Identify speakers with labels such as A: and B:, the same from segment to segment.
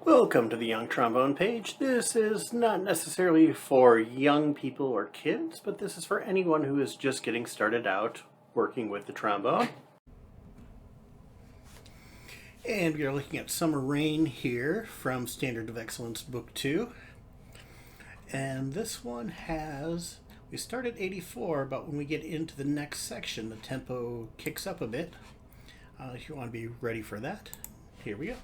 A: Welcome to the Young Trombone page. This is not necessarily for young people or kids, but this is for anyone who is just getting started out working with the trombone. And we are looking at Summer Rain here from Standard of Excellence Book 2. And this one has, we start at 84, but when we get into the next section, the tempo kicks up a bit. If you want to be ready for that, here we go.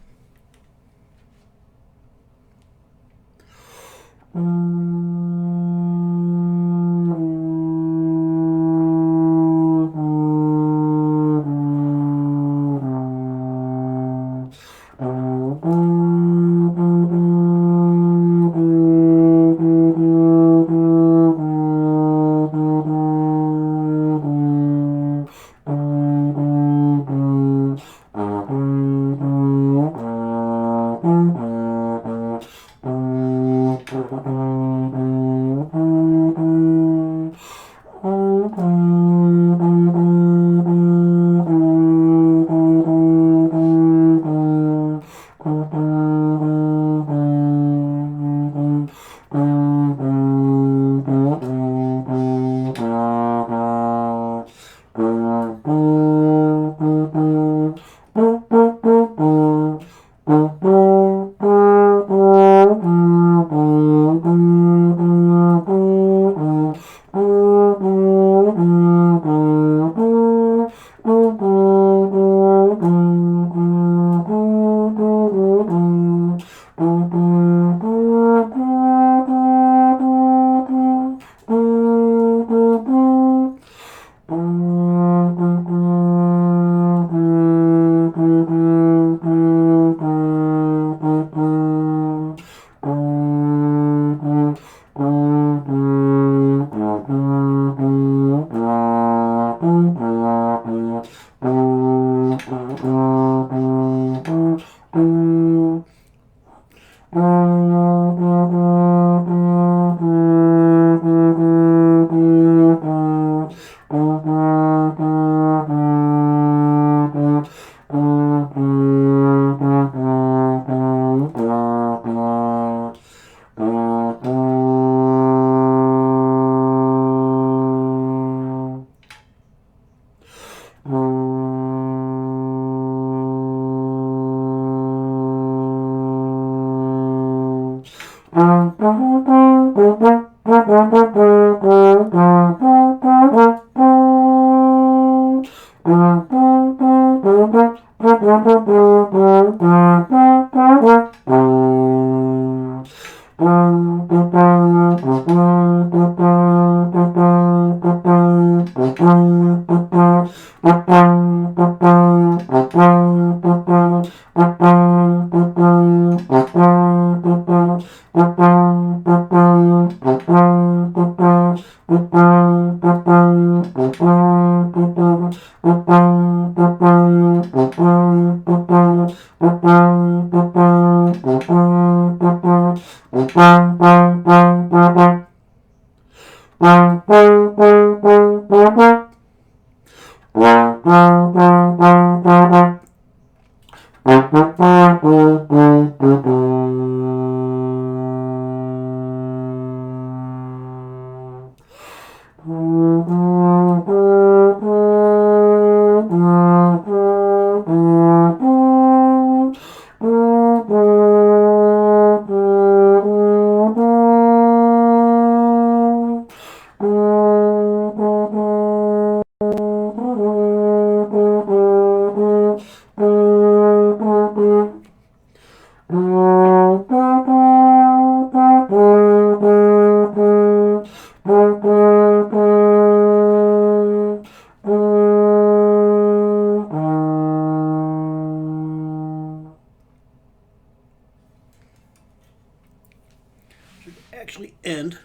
A: Actually end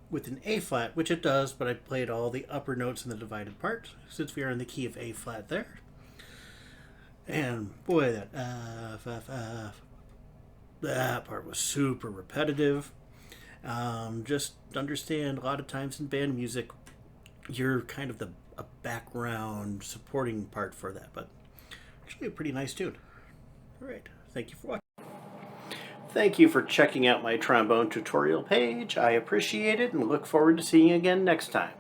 A: with an A flat, which it does, but I played all the upper notes in the divided part since we are in the key of A flat there. And boy, that part was super repetitive. Just understand a lot of times in band music, you're kind of a background supporting part for that, but actually a pretty nice tune. All right, thank you for watching. Thank you for checking out my trombone tutorial page. I appreciate it and look forward to seeing you again next time.